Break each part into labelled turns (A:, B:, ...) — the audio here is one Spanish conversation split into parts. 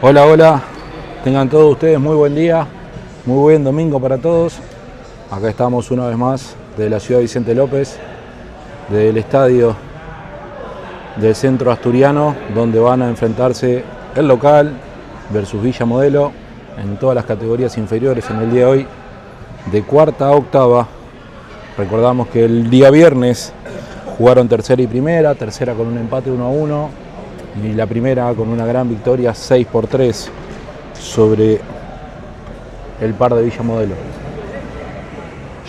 A: Hola, hola, tengan todos ustedes muy buen día, muy buen domingo para todos. Acá estamos una vez más de la ciudad Vicente López, del estadio del centro asturiano, donde van a enfrentarse el local versus Villa Modelo en todas las categorías inferiores en el día de hoy, de cuarta a octava. Recordamos que el día viernes jugaron tercera y primera, tercera con un empate 1-1 y la primera con una gran victoria 6-3 sobre el par de Villa Modelo.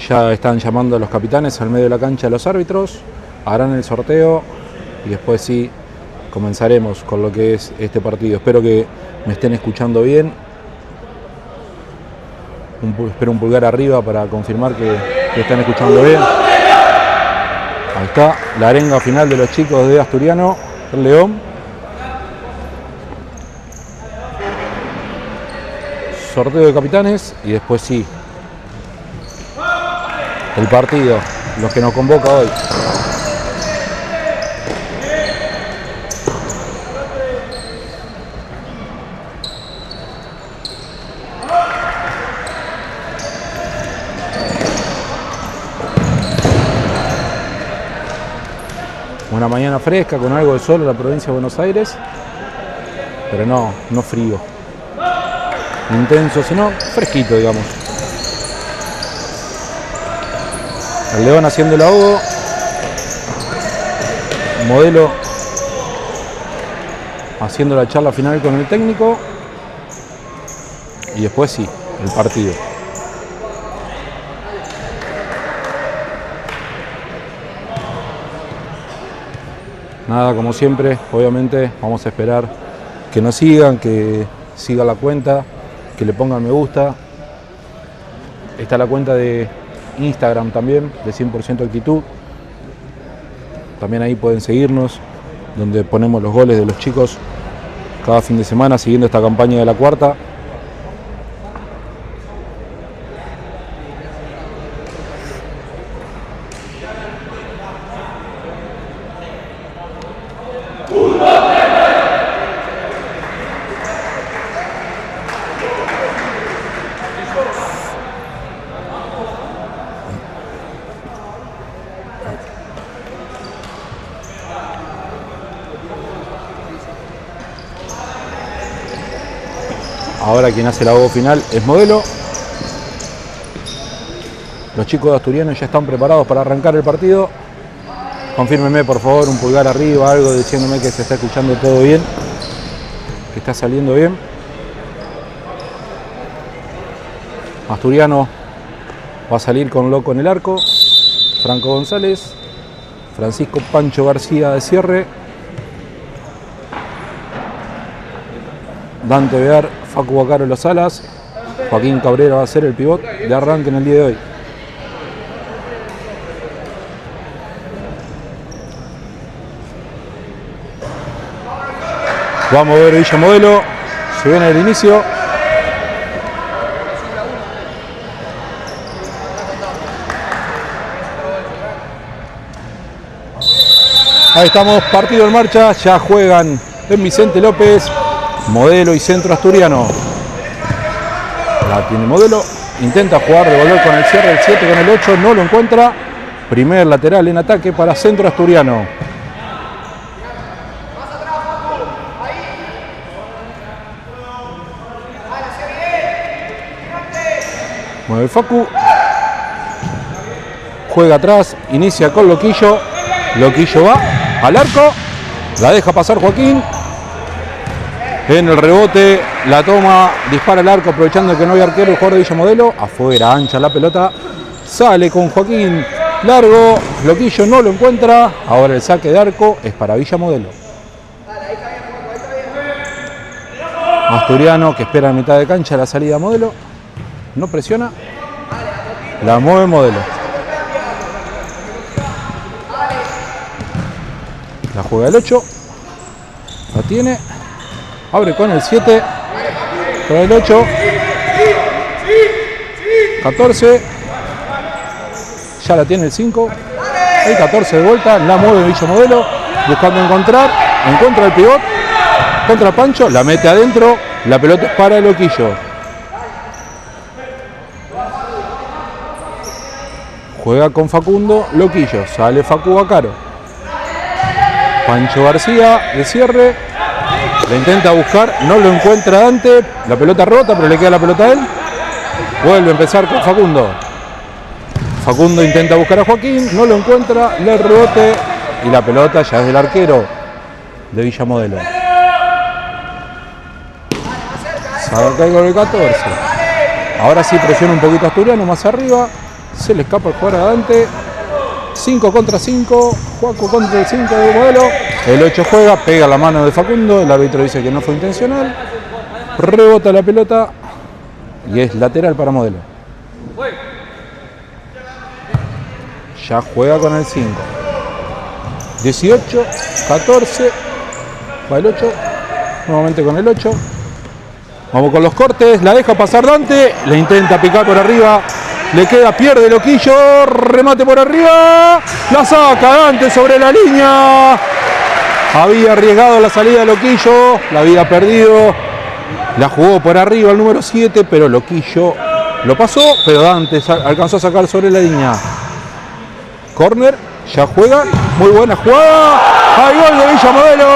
A: Ya están llamando a los capitanes al medio de la cancha, a los árbitros, harán el sorteo y después sí comenzaremos con lo que es este partido. Espero que me estén escuchando bien. Espero un pulgar arriba para confirmar que están escuchando bien. Ahí está la arenga final de los chicos de Asturiano, el León. Sorteo de capitanes y después sí el partido, los que nos convoca hoy. Una mañana fresca con algo de sol en la provincia de Buenos Aires, pero no frío intenso, sino fresquito, digamos. El León haciendo el ahogo, Modelo haciendo la charla final con el técnico y después sí, el partido. Nada, como siempre, obviamente vamos a esperar que nos sigan, que sigan la cuenta, que le pongan me gusta. Está la cuenta de Instagram también, de 100% Actitud. También ahí pueden seguirnos, donde ponemos los goles de los chicos cada fin de semana, siguiendo esta campaña de la cuarta. Ahora quien hace el ahogo final es Modelo. Los chicos de Asturiano ya están preparados para arrancar el partido. Confírmenme por favor, un pulgar arriba, algo diciéndome que se está escuchando todo bien, que está saliendo bien. Asturiano va a salir con Loco en el arco, Franco González, Francisco Pancho García de cierre, Dante Bear, Facu Bacaro en las alas, Joaquín Cabrera va a ser el pivot de arranque en el día de hoy. Vamos a ver Villa Modelo, se viene el inicio. Ahí estamos, partido en marcha, ya juegan en Vicente López, Modelo y Centro Asturiano. La tiene Modelo, intenta jugar, devolver con el cierre, el 7 con el 8, no lo encuentra. Primer lateral en ataque para Centro Asturiano. Mueve el Facu. Juega atrás, inicia con Loquillo. Loquillo va al arco, la deja pasar Joaquín. En el rebote, la toma, dispara al arco aprovechando que no hay arquero el jugador de Villa Modelo. Afuera, ancha la pelota. Sale con Joaquín, largo. Loquillo no lo encuentra. Ahora el saque de arco es para Villa Modelo. Asturiano que espera en mitad de cancha la salida Modelo. No presiona. La mueve Modelo. La juega el 8. La tiene. Abre con el 7, con el 8, 14, ya la tiene el 5, el 14 de vuelta, la mueve Villa Modelo, buscando encontrar, encuentra el pivot, contra Pancho, la mete adentro, La pelota es para Loquillo. Juega con Facundo, Loquillo. Sale Facu Bacaro. Pancho García de cierre. Le intenta buscar, no lo encuentra Dante. La pelota rebota, pero le queda la pelota a él. Vuelve a empezar con Facundo. Facundo intenta buscar a Joaquín, no lo encuentra, le rebote y la pelota ya es del arquero de Villa Modelo. Saca con el 14. Ahora sí presiona un poquito Asturiano más arriba. Se le escapa el jugador a Dante. 5 contra 5. Juaco contra el 5 de Modelo. El 8 juega, pega la mano de Facundo. El árbitro dice que no fue intencional. Rebota la pelota. Y es lateral para Modelo. Ya juega con el 5. 18, 14. Va el 8. Nuevamente con el 8. Vamos con los cortes. La deja pasar Dante. Le intenta picar por arriba. Le queda, pierde Loquillo. Remate por arriba. La saca Dante sobre la línea. Había arriesgado la salida de Loquillo. La había perdido. La jugó por arriba el número 7. Pero Loquillo lo pasó. Pero Dante alcanzó a sacar sobre la línea. Corner. Ya juega. Muy buena jugada. Hay gol de Villa Modelo.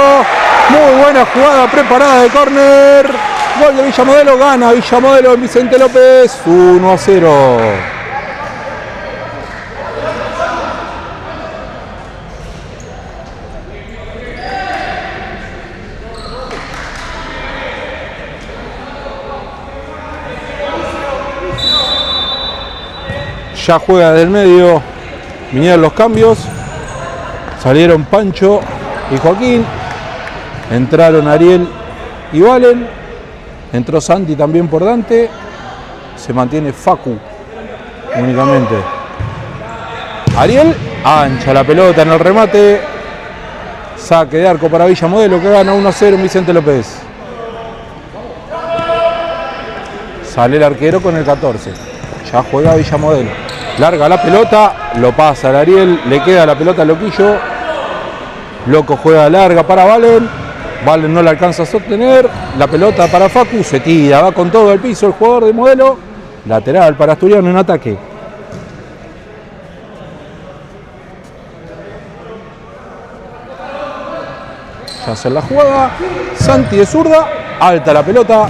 A: Muy buena jugada preparada de corner. Gol de Villa Modelo, gana Villa Modelo en Vicente López, 1-0. Ya juega del medio, vinieron los cambios, salieron Pancho y Joaquín, entraron Ariel y Valen. Entró Santi también por Dante. Se mantiene Facu únicamente. Ariel ancha la pelota en el remate. Saque de arco para Villa Modelo que gana 1-0 en Vicente López. Sale el arquero con el 14. Ya juega Villa Modelo. Larga la pelota. Lo pasa el Ariel. Le queda la pelota a Loquillo. Loco juega larga para Valen. Valen no la alcanza a sostener. La pelota para Facu. Se tira. Va con todo el piso el jugador de Modelo. Lateral para Asturiano en ataque. Ya hace la jugada. Santi de zurda. Alta la pelota.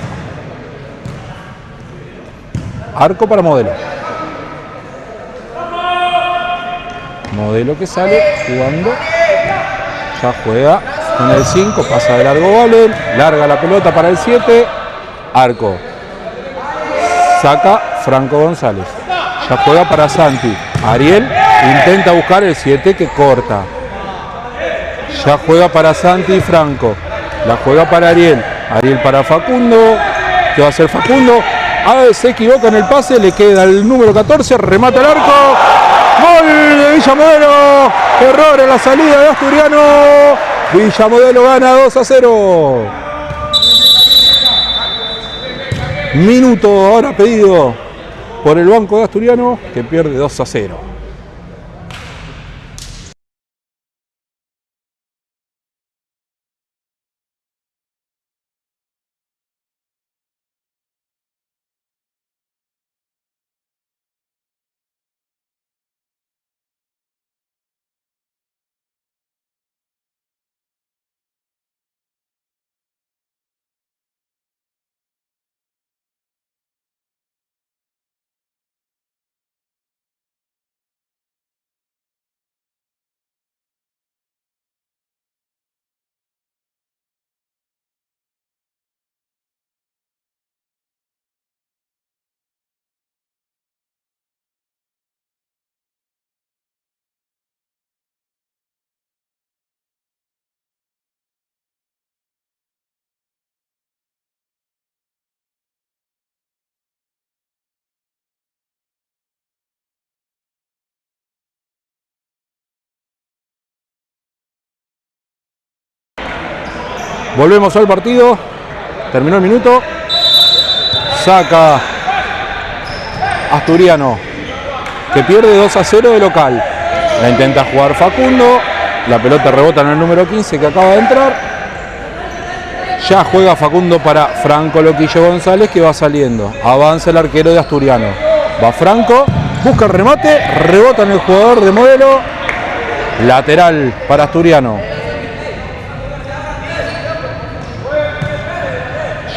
A: Arco para Modelo. Modelo que sale jugando. Ya juega. Con el 5 pasa de largo Valen, larga la pelota para el 7, arco. Saca Franco González. Ya juega para Santi. Ariel intenta buscar el 7 que corta. Ya juega para Santi y Franco. La juega para Ariel. Ariel para Facundo. ¿Qué va a hacer Facundo? Se equivoca en el pase, le queda el número 14, remata el arco. Gol de Villa Modelo. Error en la salida de Asturiano. Villa Modelo gana 2-0. Minuto ahora pedido por el banco de Asturiano que pierde 2-0. Volvemos al partido. Terminó el minuto. Saca Asturiano, que pierde 2-0 de local. La intenta jugar Facundo. La pelota rebota en el número 15 que acaba de entrar. Ya juega Facundo para Franco Loquillo González, que va saliendo. Avanza el arquero de Asturiano. Va Franco, busca el remate, rebota en el jugador de Modelo. Lateral para Asturiano.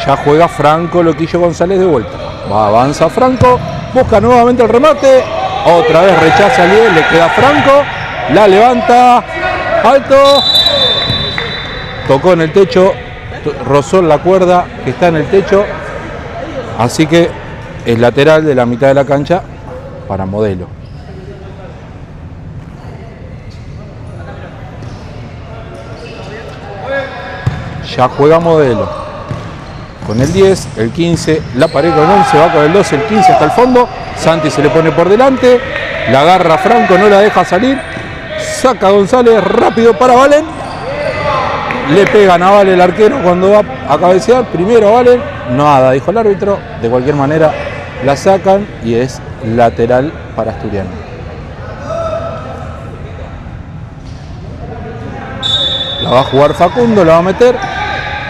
A: Ya juega Franco Loquillo González de vuelta. Avanza Franco, busca nuevamente el remate. Otra vez rechaza Aliel, le queda Franco. La levanta, alto. Tocó en el techo, rozó la cuerda que está en el techo. Así que es lateral de la mitad de la cancha para Modelo. Ya juega Modelo. Con el 10, el 15, la pared con el 11, va con el 12, el 15 hasta el fondo. Santi se le pone por delante, la agarra Franco, no la deja salir. Saca González rápido para Valen. Le pegan a Valen el arquero cuando va a cabecear. Primero Valen, nada, dijo el árbitro. De cualquier manera la sacan y es lateral para Asturiano. La va a jugar Facundo, la va a meter.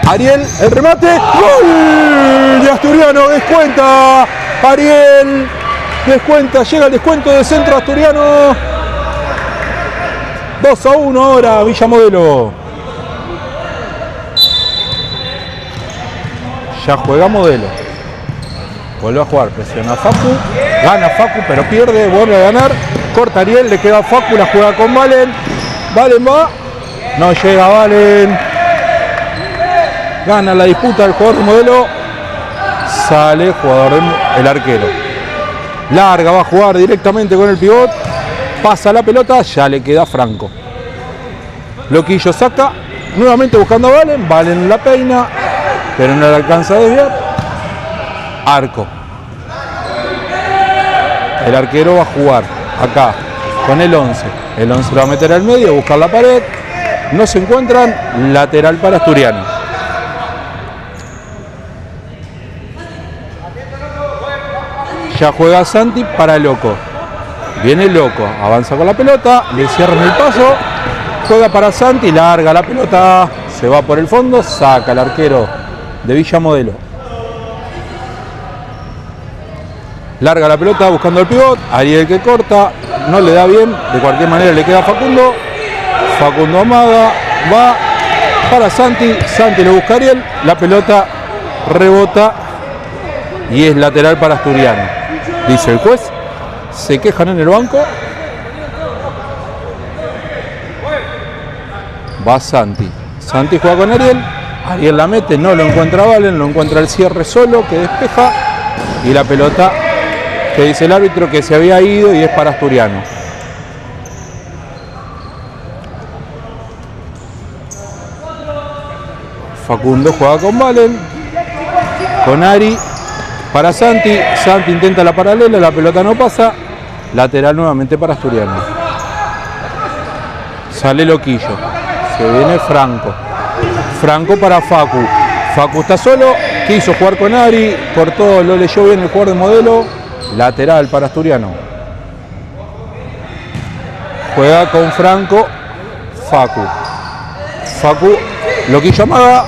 A: Ariel, el remate, ¡gol de Asturiano! Descuenta Ariel, descuenta, llega el descuento del centro asturiano. 2-1 ahora Villa Modelo. Ya juega Modelo. Vuelve a jugar, presiona a Facu, gana Facu pero pierde, vuelve a ganar. Corta Ariel, le queda a Facu, la juega con Valen. Valen va, no llega Valen. Gana la disputa el jugador de Modelo. Sale el arquero. Larga, va a jugar directamente con el pivot. Pasa la pelota, ya le queda Franco. Loquillo saca, nuevamente buscando a Valen. Valen la peina, pero no le alcanza a desviar. Arco. El arquero va a jugar acá con el 11. El 11 lo va a meter al medio, a buscar la pared. No se encuentran, lateral para Asturiano. Ya juega Santi para Loco. Viene Loco, avanza con la pelota, le cierran el paso. Juega para Santi, larga la pelota, se va por el fondo, saca el arquero de Villa Modelo. Larga la pelota buscando el pivot, Ariel que corta, no le da bien, de cualquier manera le queda Facundo. Facundo amaga, va para Santi, Santi lo busca Ariel, la pelota rebota y es lateral para Asturiano. Dice el juez, se quejan en el banco. Va Santi. Santi juega con Ariel. Ariel la mete, no lo encuentra Valen, lo encuentra el cierre solo, que despeja. Y la pelota que dice el árbitro que se había ido y es para Asturiano. Facundo juega con Valen. Con Ari. Para Santi, Santi intenta la paralela, la pelota no pasa, lateral nuevamente para Asturiano. Sale Loquillo, se viene Franco, Franco para Facu, Facu está solo, quiso jugar con Ari, cortó, lo leyó bien el jugador de Modelo, lateral para Asturiano. Juega con Franco, Facu, Loquillo amaga.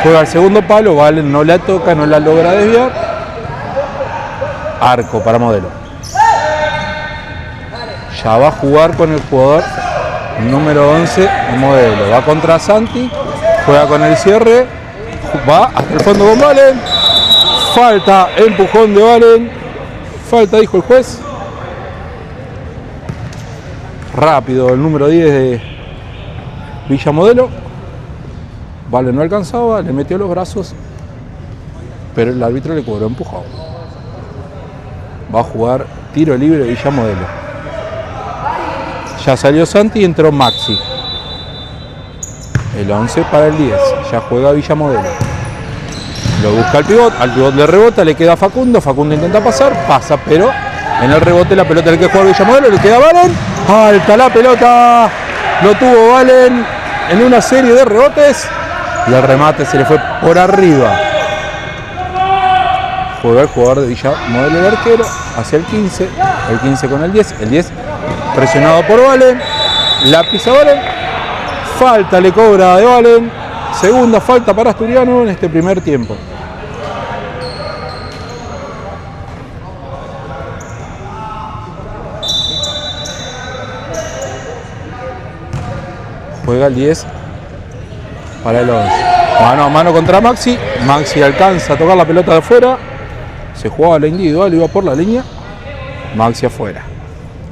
A: Juega al segundo palo, Valen no la toca, no la logra desviar. Arco para Modelo. Ya va a jugar con el jugador número 11 de Modelo. Va contra Santi, juega con el cierre, va hasta el fondo con Valen. Falta, empujón de Valen. Falta, dijo el juez. Rápido el número 10 de Villa Modelo. Valen no alcanzaba, le metió los brazos, pero el árbitro le cobró empujón. Va a jugar tiro libre de Villa Modelo. Ya salió Santi y entró Maxi. El 11 para el 10. Ya juega Villa Modelo. Lo busca al pivot le rebota, le queda Facundo. Facundo intenta pasar, pasa, pero en el rebote la pelota le que juega Villa Modelo, le queda Valen. Alta la pelota, lo tuvo Valen en una serie de rebotes. Y el remate se le fue por arriba. Juega el jugador de Villa Modelo, el arquero, hacia el 15 con el 10 presionado por Valen, la pisa Valen, falta le cobra de Valen, Segunda falta para Asturiano en este primer tiempo. Juega el 10 para el 11. Mano a mano contra Maxi. Maxi alcanza a tocar la pelota de afuera. Se jugaba la individual, iba por la línea. Maxi afuera.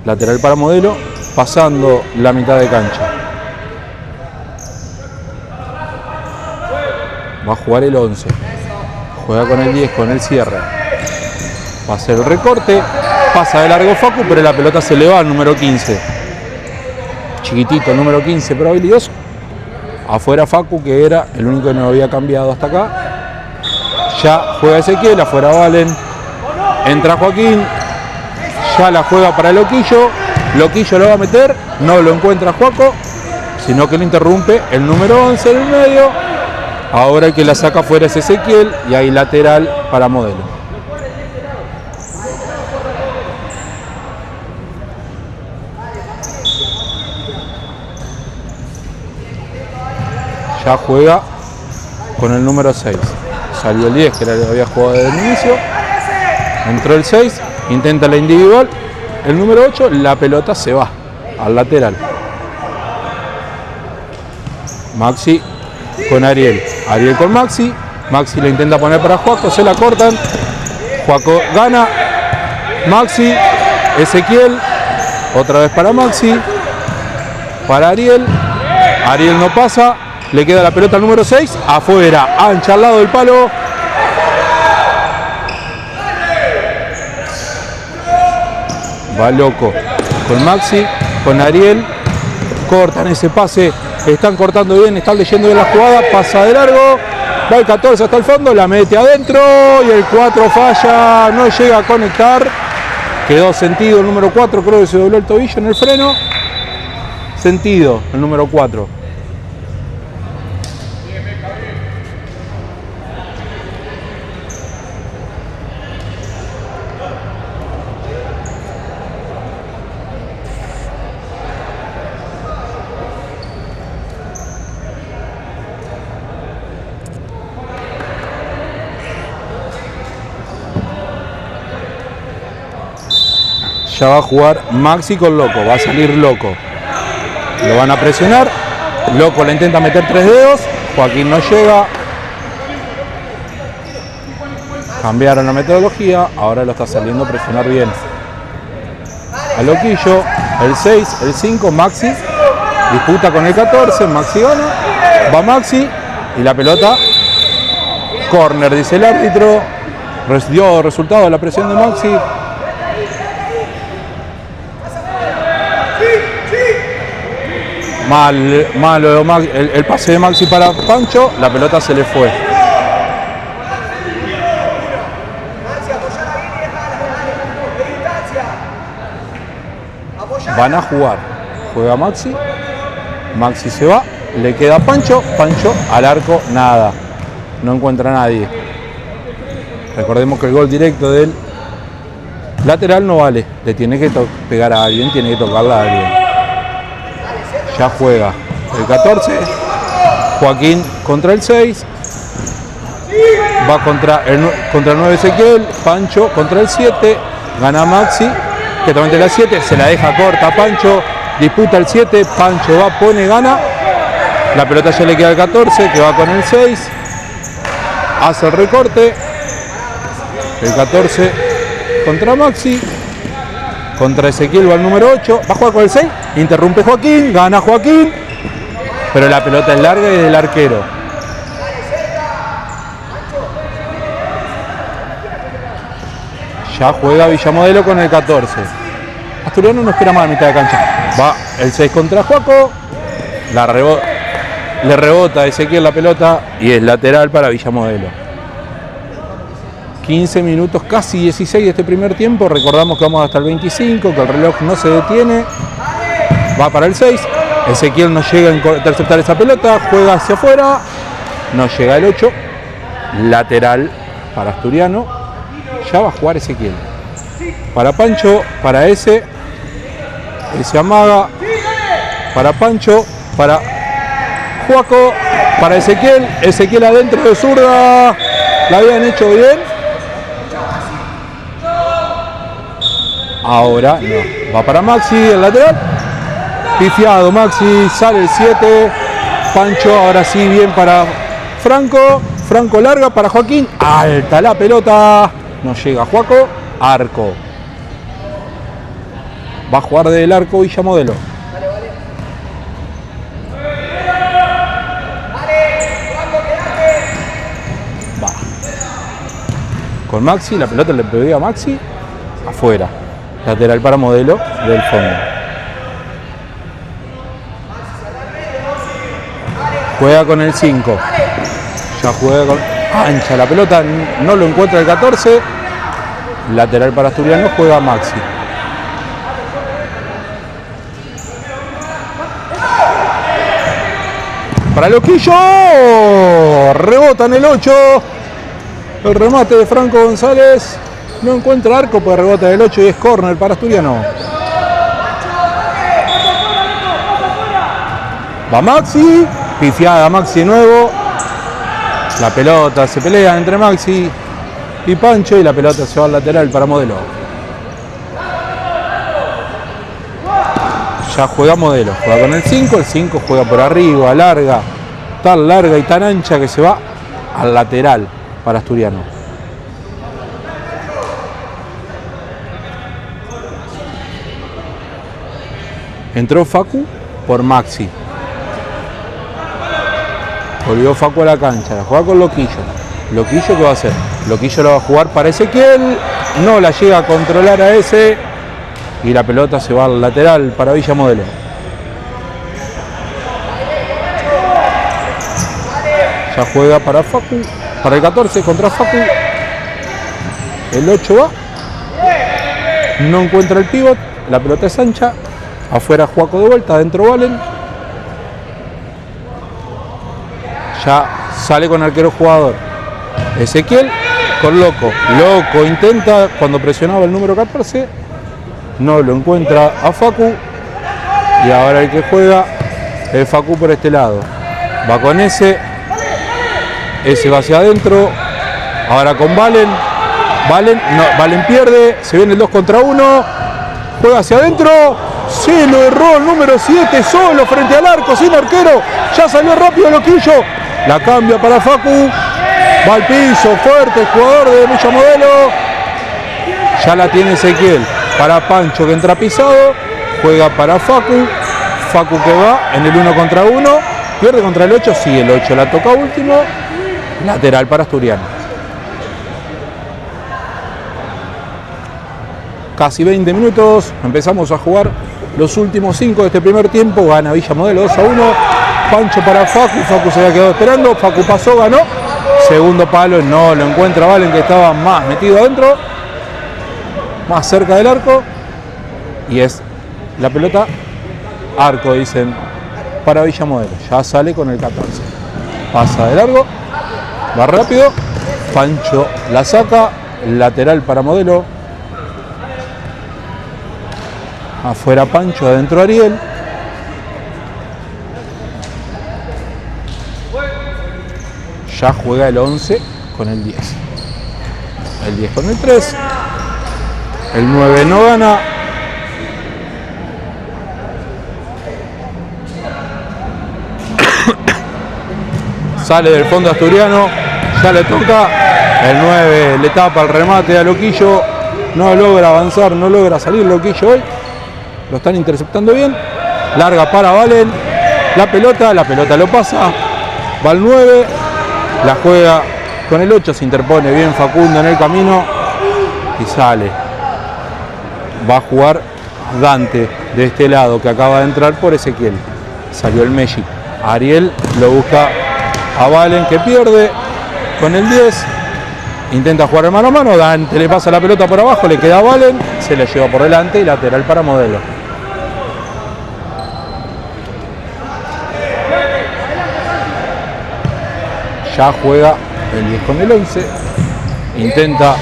A: Lateral para Modelo, pasando la mitad de cancha. Va a jugar el 11. Juega con el 10, con el cierre. Va a hacer el recorte. Pasa de largo Facu, pero la pelota se le va al número 15. Chiquitito, el número 15, pero habilidoso. Afuera Facu, que era el único que no había cambiado hasta acá. Ya juega Ezequiel, afuera Valen. Entra Joaquín. Ya la juega para Loquillo. Loquillo lo va a meter. No lo encuentra Joaco, sino que lo interrumpe el número 11 en el medio. Ahora el que la saca afuera es Ezequiel y hay lateral para Modelo. Ya juega con el número 6. Salió el 10, que era el que había jugado desde el inicio. Entró el 6, intenta la individual. El número 8, la pelota se va al lateral. Maxi con Ariel. Ariel con Maxi. Maxi la intenta poner para Joaco, se la cortan. Joaco gana. Maxi, Ezequiel. Otra vez para Maxi. Para Ariel. Ariel no pasa. Le queda la pelota al número 6, afuera, ancha al lado del palo. Va Loco con Maxi, con Ariel. Cortan ese pase, están cortando bien, están leyendo bien la jugada. Pasa de largo, va el 14 hasta el fondo, la mete adentro y el 4 falla, no llega a conectar. Quedó sentido el número 4, creo que se dobló el tobillo en el freno. Sentido el número 4. Ya va a jugar Maxi con Loco, va a salir Loco. Lo van a presionar. Loco le intenta meter 3 dedos. Joaquín no llega. Cambiaron la metodología. Ahora lo está saliendo a presionar bien. A Loquillo, el 6, el 5, Maxi. Disputa con el 14, Maxi gana. Va Maxi y la pelota. Corner, dice el árbitro. Dio resultado de la presión de Maxi. Malo el pase de Maxi para Pancho, la pelota se le fue. Van a jugar. Juega Maxi. Maxi se va. Le queda Pancho. Pancho al arco, nada. No encuentra a nadie. Recordemos que el gol directo del lateral no vale. Le tiene que pegar a alguien, tiene que tocarla a alguien. Ya juega el 14. Joaquín contra el 6. Va contra el 9 Ezequiel. Pancho contra el 7. Gana Maxi, que también tiene la 7. Se la deja corta Pancho. Disputa el 7. Pancho va, pone, gana. La pelota ya le queda al 14, que va con el 6. Hace el recorte. El 14 contra Maxi. Contra Ezequiel va el número 8. Va a jugar con el 6. Interrumpe Joaquín. Gana Joaquín. Pero la pelota es larga y es del arquero. Ya juega Villamodelo con el 14. Asturiano no espera más a mitad de cancha. Va el 6 contra Joaco. Le rebota a Ezequiel la pelota y es lateral para Villamodelo. 15 minutos, casi 16 de este primer tiempo. Recordamos que vamos hasta el 25, que el reloj no se detiene. Va para el 6. Ezequiel no llega a interceptar esa pelota. Juega hacia afuera. No llega el 8. Lateral para Asturiano. Ya va a jugar Ezequiel. Para Pancho, para ese. Ese amaga. Para Pancho, para Juaco para Ezequiel. Ezequiel adentro de zurda. La habían hecho bien. Ahora no. Va para Maxi, el lateral. Pifiado Maxi, sale el 7. Pancho, ahora sí, bien para Franco. Franco larga para Joaquín. Alta la pelota. No llega Juaco. Arco. Va a jugar del arco Villa Modelo. Va. Con Maxi, la pelota le pegó a Maxi. Afuera. Lateral para Modelo del fondo. Juega con el 5. Ya juega con... Ancha la pelota, no lo encuentra el 14. Lateral para Asturiano, juega Maxi. Para Loquillo. Rebota en el 8. El remate de Franco González. No encuentra arco, pues rebota en el 8 y es córner para Asturiano. Va Maxi. Pifiada Maxi de nuevo. La pelota se pelea entre Maxi y Pancho y la pelota se va al lateral para Modelo. Ya juega Modelo, juega con el 5, el 5 juega por arriba, larga, tan larga y tan ancha que se va al lateral para Asturiano. Entró Facu por Maxi. Volvió Facu a la cancha, la juega con Loquillo. Loquillo, ¿qué va a hacer? Loquillo lo va a jugar para Ezequiel. No la llega a controlar a ese. Y la pelota se va al lateral para Villa Modelo. Ya juega para Facu. Para el 14 contra Facu. El 8 va. No encuentra el pívot. La pelota es ancha. Afuera Juaco de vuelta. Adentro Valen. Ya sale con arquero jugador. Ezequiel con Loco. Loco intenta cuando presionaba el número 14. No lo encuentra a Facu. Y ahora el que juega es Facu por este lado. Va con ese. Ese va hacia adentro. Ahora con Valen. Valen pierde. Se viene el 2 contra 1. Juega hacia adentro. Se lo erró el número 7 solo frente al arco, sin arquero. Ya salió rápido Loquillo. La cambia para Facu. Va al piso, fuerte el jugador de Villa Modelo. Ya la tiene Ezequiel. Para Pancho que entra pisado. Juega para Facu. Facu que va en el 1 contra 1. Pierde contra el 8. Sí, el 8 la toca último. Lateral para Asturiano. Casi 20 minutos. Empezamos a jugar los últimos 5 de este primer tiempo. Gana Villa Modelo 2-1. Pancho para Facu. Facu se había quedado esperando. Facu pasó, ganó. Segundo palo, no lo encuentra Valen, que estaba más metido adentro. Más cerca del arco. Y es la pelota. Arco, dicen, para Villa Modelo. Ya sale con el 14. Pasa de largo. Va rápido. Pancho la saca. Lateral para Modelo. Afuera Pancho, adentro Ariel. Ya juega el 11 con el 10. El 10 con el 3. El 9 no gana. Sale del fondo Asturiano. Ya le toca. El 9 le tapa el remate a Loquillo. No logra avanzar, no logra salir Loquillo hoy. Lo están interceptando bien. Larga para Valen. La pelota lo pasa. Va al 9. La juega con el 8. Se interpone bien Facundo en el camino. Y sale. Va a jugar Dante de este lado, que acaba de entrar por Ezequiel. Salió el Messi. Ariel lo busca a Valen, que pierde con el 10. Intenta jugar el mano a mano. Dante le pasa la pelota por abajo. Le queda a Valen. Se la lleva por delante y lateral para Modelo. Ya juega el 10 con el 11. Intenta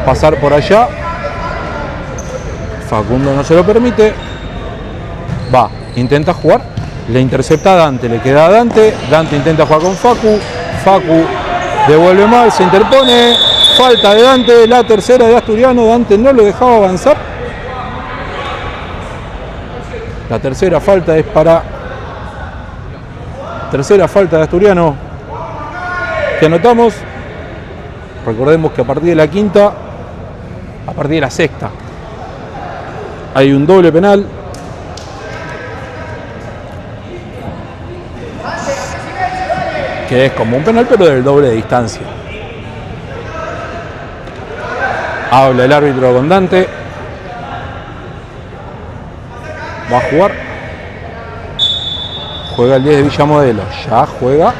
A: pasar por allá. Facundo no se lo permite. Va, intenta jugar le intercepta a Dante, le queda a Dante, Dante intenta jugar con Facu, Facu devuelve mal, se interpone, falta de Dante, la tercera de Asturiano, Dante no lo dejaba avanzar. La tercera falta es para... Tercera falta de Asturiano que anotamos. Recordemos que a partir de la quinta, a partir de la sexta, hay un doble penal. Que es como un penal, pero del doble de distancia. Habla el árbitro con Dante. Va a jugar. Juega el 10 de Villamodelo. Ya juega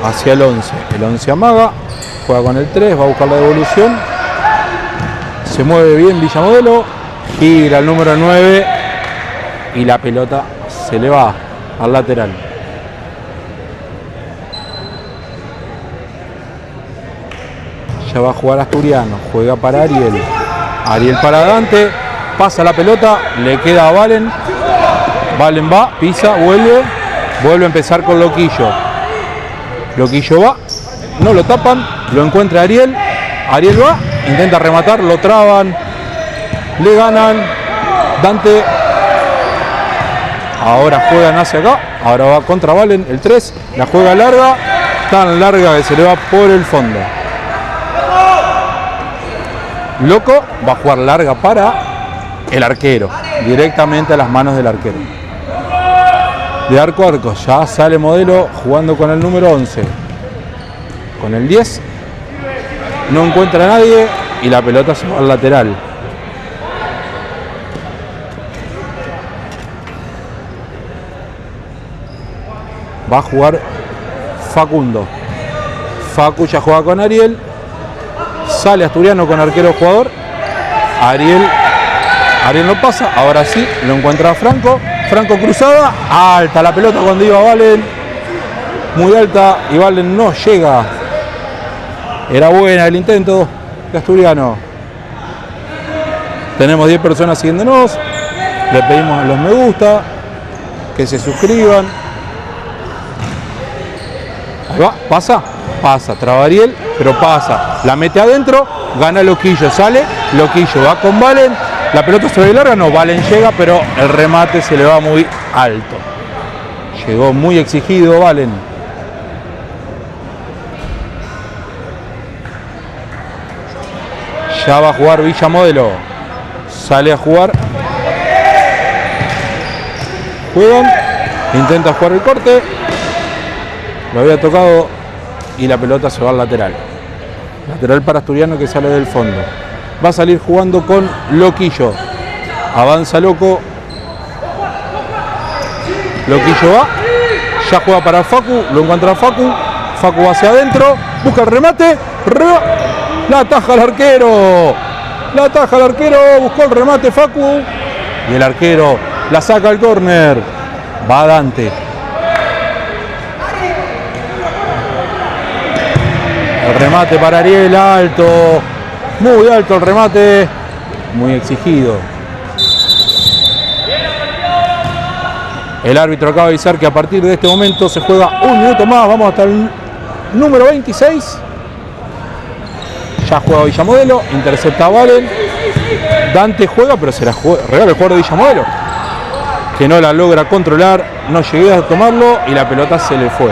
A: hacia el 11. El 11 amaga. Juega con el 3. Va a buscar la devolución. Se mueve bien Villamodelo. Gira el número 9. Y la pelota se le va al lateral. Ya va a jugar Asturiano, juega para Ariel. Ariel para Dante, pasa la pelota, le queda a Valen. Valen va, pisa, vuelve a empezar con Loquillo. Loquillo va, no lo tapan, lo encuentra Ariel. Ariel va, intenta rematar, lo traban, le ganan. Dante ahora juegan hacia acá, ahora va contra Valen, el 3, la juega larga, tan larga que se le va por el fondo. Loco va a jugar larga para el arquero, directamente a las manos del arquero. De arco a arco, ya sale Modelo jugando con el número 11. Con el 10, no encuentra a nadie y la pelota se va al lateral. Va a jugar Facundo. Facu ya juega con Ariel. Sale Asturiano con arquero jugador. Ariel no pasa. Ahora sí, lo encuentra Franco. Franco cruzada. Alta la pelota cuando iba Valen. Muy alta y Valen no llega. Era buena el intento de Asturiano. Tenemos 10 personas siguiéndonos. Le pedimos los me gusta. Que se suscriban. Ahí va, pasa, traba Ariel, pero pasa, la mete adentro, gana Loquillo, sale, Loquillo va con Valen, la pelota se ve larga, no, Valen llega, pero el remate se le va muy alto. Llegó muy exigido Valen. Ya va a jugar Villamodelo, sale a jugar. Juegan, intenta jugar el corte. Lo había tocado y la pelota se va al lateral. Lateral para Asturiano que sale del fondo. Va a salir jugando con Loquillo. Avanza Loco. Loquillo va. Ya juega para Facu. Lo encuentra Facu. Facu va hacia adentro. Busca el remate. La ataja el arquero. Buscó el remate Facu. Y el arquero la saca al córner. Va Dante. El remate para Ariel, alto, muy alto el remate, muy exigido. El árbitro acaba de avisar que a partir de este momento se juega un minuto más, vamos hasta el número 26. Ya juega Villamodelo, intercepta a Valen. Dante juega, pero se la regala el jugador de Villamodelo, que no la logra controlar, no llegué a tomarlo y la pelota se le fue.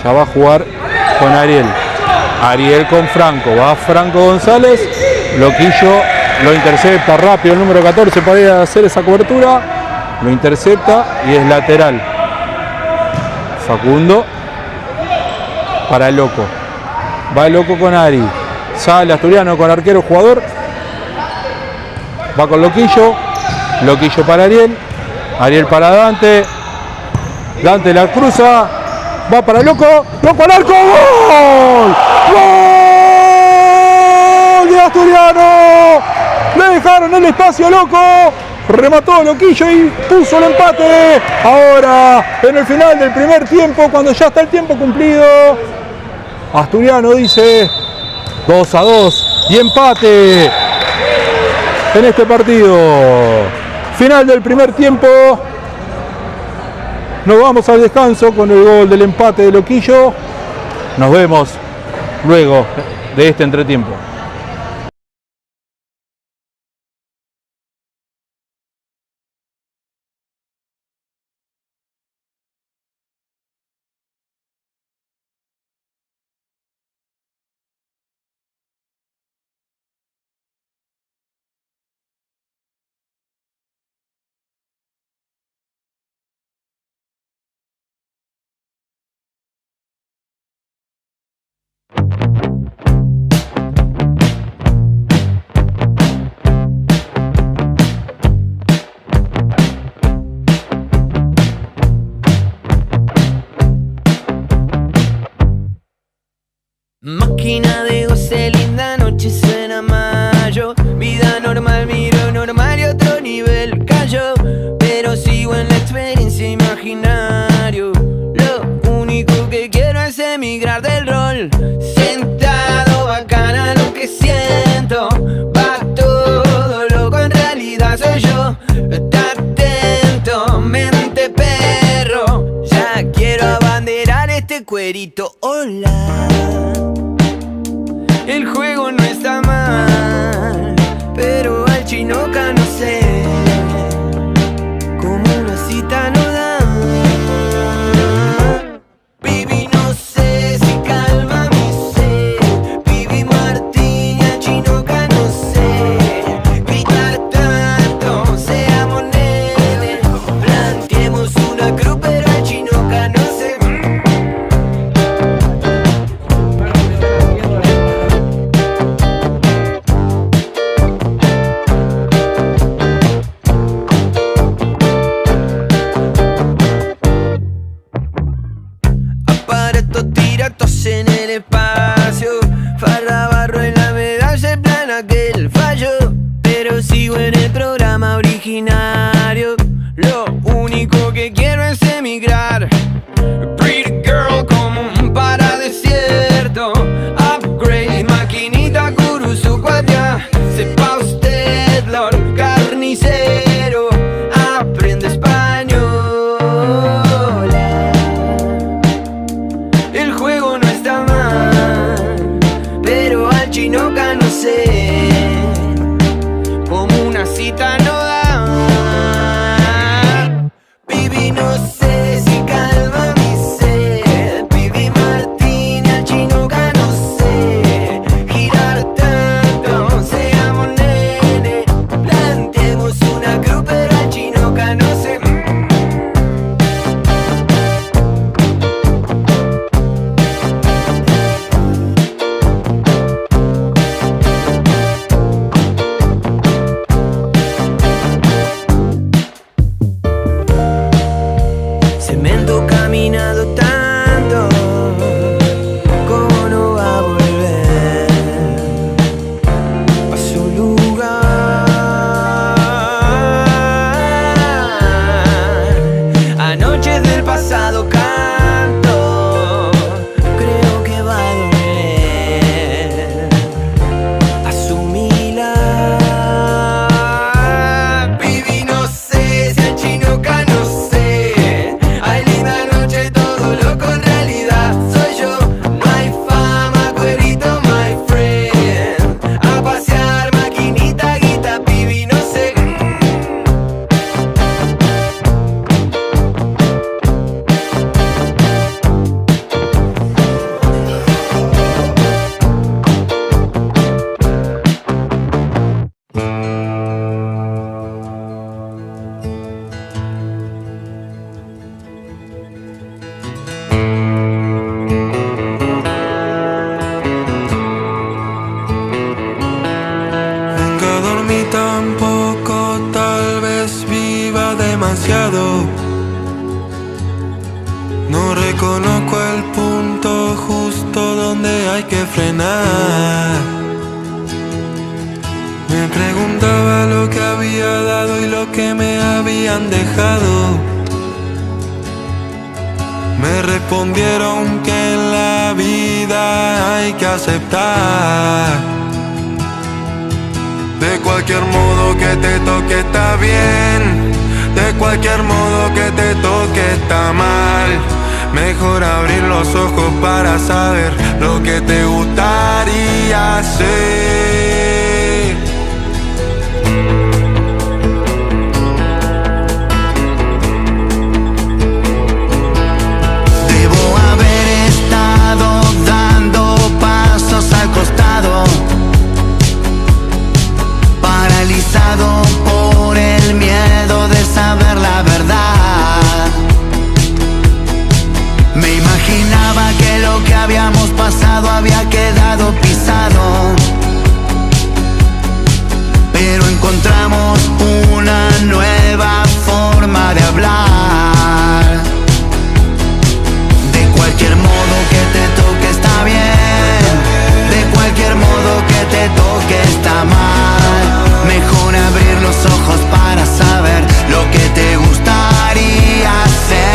A: Ya va a jugar con Ariel. Ariel con Franco. Va Franco González. Loquillo lo intercepta rápido. El número 14 para hacer esa cobertura. Lo intercepta y es lateral. Facundo para el Loco. Va el Loco con Ari. Sale Asturiano con arquero jugador. Va con Loquillo. Loquillo para Ariel. Ariel para Dante. Dante la cruza. Va para Loco, Loco al arco, ¡gol! ¡Gol de Asturiano! Le dejaron el espacio a Loco, remató Loquillo y puso el empate. Ahora, en el final del primer tiempo, cuando ya está el tiempo cumplido, Asturiano dice 2-2 y empate. en este partido. Final del primer tiempo. Nos vamos al descanso con el gol del empate de Loquillo. Nos vemos luego de este entretiempo.
B: Máquina de goce, linda noche, suena mayo. Vida normal, miro normal y otro nivel cayó. Pero sigo en la experiencia imaginario. Lo único que quiero es emigrar del rol. Sentado, bacana lo que siento. Va todo loco, en realidad soy yo. Está atento, mente perro. Ya quiero abanderar este cuerito, hola. El juego no está mal, pero al chinoca no sé, como una cita no da. Baby, no sé si calma mi sed. Baby Martín, al chinoca no sé. Gritar tanto, seamos nene. Planteemos una cruz, pero al chinoca no sé. En el espacio, farra barro en la medalla, plana que el fallo. Pero sigo en el programa originario. Lo único que quiero es emigrar. Pretty girl como un paradesierto. Upgrade, maquinita, Kurusu, cuatia. Sepa usted, Lord Carnicero. Aprende español. El juego no está mal, pero al chinoca no sé, como una cita no da. Baby, no sé si calma mi sed. Baby Martín, al chinoca no sé. Girar tanto, seamos nene. Planteemos una cruz, pero al chinoca no sé. Cemento caminado tanto, ¿cómo no va a volver a su lugar? Anoches del pasado canto, creo que va a doler asumirla. Baby, no sé si al chinoca no sé. Ay, linda noche, todo loco, en realidad soy yo. No hay fama, cuerito, my friend. A pasear, maquinita, guita, baby, no sé.
C: Nunca dormí tampoco, tal vez viva demasiado. No reconozco el punto justo donde hay que frenar. Me preguntaba lo que había dado y lo que me habían dejado. Me respondieron que en la vida hay que aceptar de cualquier modo que te toque está bien, de cualquier modo que te toque está mal. Mejor abrir los ojos para saber lo que te gustaría hacer.
B: Debo haber estado dando pasos al costado, paralizado por el miedo de saber la verdad. Me imaginaba que lo que habíamos pasado había quedado pisado, pero encontramos una nueva forma de hablar. De cualquier modo que te toque está bien, de cualquier modo que te toque está mal. Mejor abrir los ojos para saber lo que te gustaría hacer.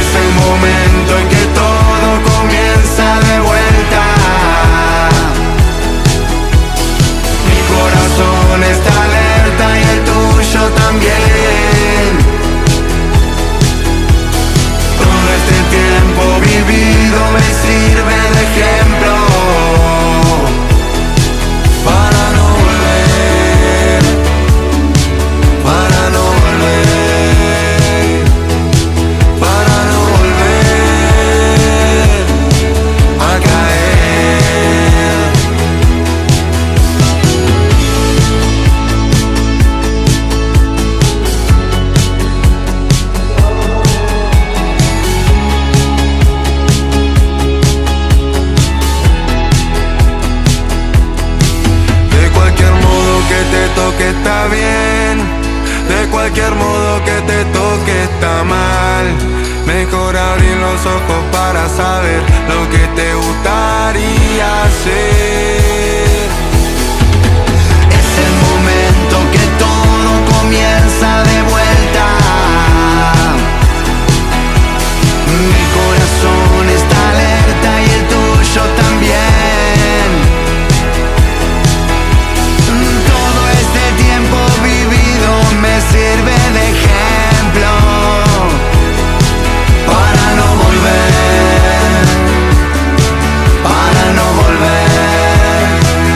C: Es el momento en que todo comienza de vuelta. Mi corazón está alerta y el tuyo también. Todo este tiempo vivido me sirve de ejemplo para no volver, para no volver, para no volver a caer. De cualquier modo que te toque está bien, de cualquier modo que te toque está mal. Mejor abrir los ojos para saber lo que te gustaría hacer.
B: Es el momento que todo comienza de vuelta. Mi corazón está alerta y el tuyo también. Todo este tiempo vivido me sirve de ejemplo para no volver, para no volver.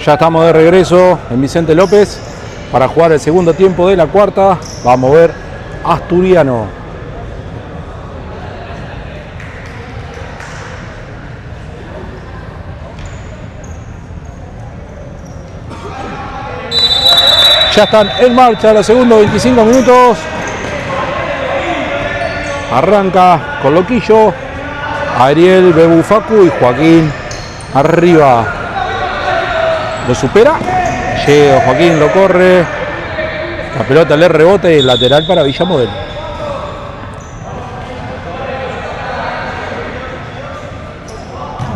A: Ya estamos de regreso en Vicente López para jugar el segundo tiempo de la cuarta. Vamos a ver Asturiano. Ya están en marcha los segundos 25 minutos. Arranca con Loquillo, Ariel, Bebu, Facu y Joaquín arriba. Lo supera, llega Joaquín, lo corre. La pelota le rebota y el lateral para Villamodelo.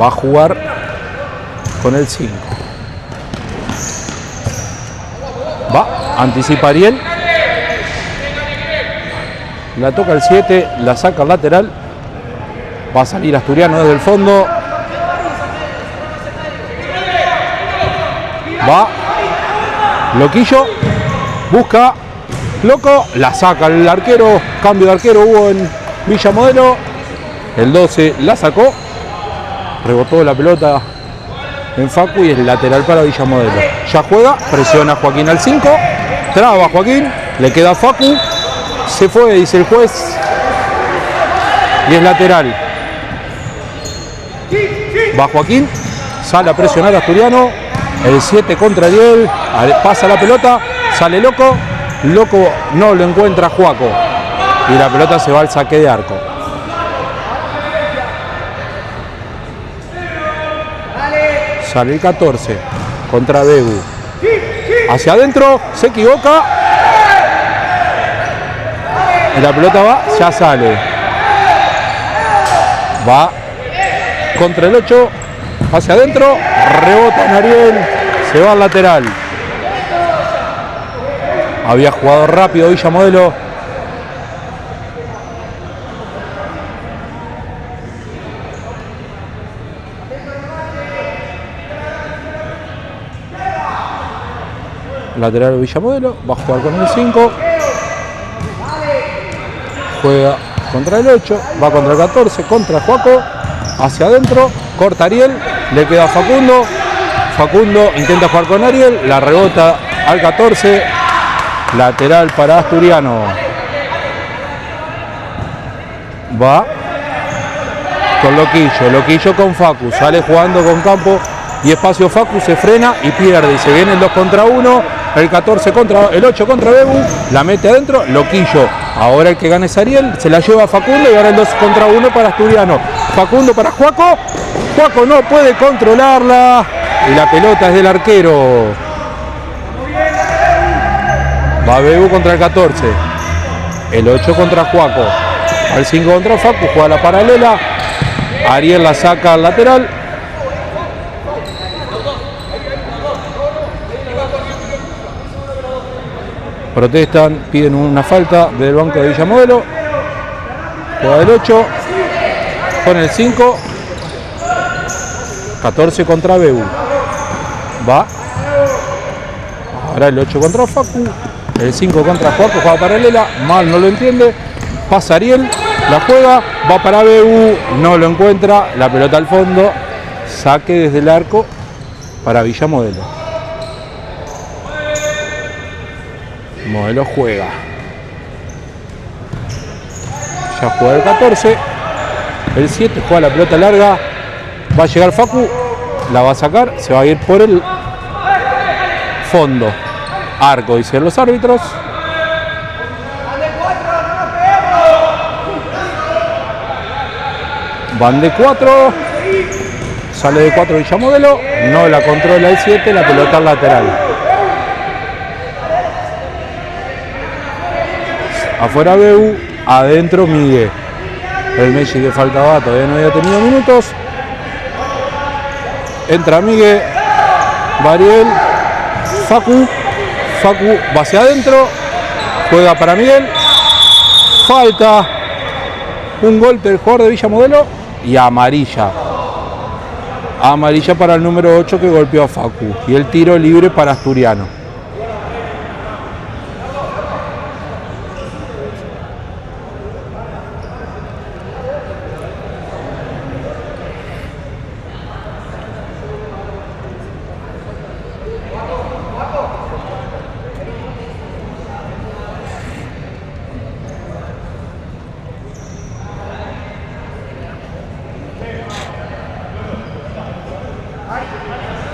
A: Va a jugar con el 5. Va, anticipa Ariel. La toca el 7, la saca al lateral. Va a salir Asturiano desde el fondo. Va. Loquillo. Busca. Loco. La saca el arquero. Cambio de arquero hubo en Villamodelo. El 12 la sacó. Rebotó la pelota en Facu y es lateral para Villamodelo. Ya juega. Presiona Joaquín al 5. Traba Joaquín. Le queda Facu. Se fue, dice el juez. Y es lateral. Va Joaquín. Sale a presionar a Asturiano. El 7 contra Ariel. Pasa la pelota. Sale Loco. Loco no lo encuentra Juaco. Y la pelota se va al saque de arco. Sale el 14 contra Bebu. Hacia adentro. Se equivoca. Y la pelota va, ya sale. Va contra el 8, hacia adentro, rebota en Ariel, se va al lateral. Había jugado rápido Villamodelo. Lateral Villamodelo, va a jugar con el 5. Juega contra el 8, va contra el 14, contra Juaco, hacia adentro, corta Ariel, le queda Facundo. Facundo intenta jugar con Ariel, la rebota al 14, lateral para Asturiano. Va con Loquillo, Loquillo con Facu, sale jugando con campo y espacio Facu, se frena y pierde y se viene el 2 contra 1. El 14 contra el 8 contra Bebu, la mete adentro, Loquillo. Ahora el que gana es Ariel, se la lleva a Facundo y ahora el 2 contra 1 para Asturiano. Facundo para Juaco. Juaco no puede controlarla y la pelota es del arquero. Va Bebu contra el 14. El 8 contra Juaco. Al 5 contra Facu, juega la paralela. Ariel la saca al lateral. Protestan, piden una falta del banco de Villamodelo. Juega el 8 con el 5. 14 contra Bebu. Va. Ahora el 8 contra Facu. El 5 contra Juaco, juega paralela. Mal, no lo entiende. Pasa Ariel, la juega. Va para Bebu, no lo encuentra. La pelota al fondo. Saque desde el arco para Villamodelo. Modelo juega. Ya juega el 14. El 7 juega la pelota larga. Va a llegar Facu. La va a sacar. Se va a ir por el fondo. Arco, dicen los árbitros. Van de 4. Sale de 4 Villamodelo. No la controla el 7. La pelota al lateral. Afuera Bebu, adentro Miguel. El Messi que faltaba todavía no había tenido minutos. Entra Miguel, Ariel, Facu. Facu va hacia adentro. Juega para Miguel. Falta. Un golpe del jugador de Villamodelo y amarilla. Amarilla para el número 8 que golpeó a Facu. Y el tiro libre para Asturiano.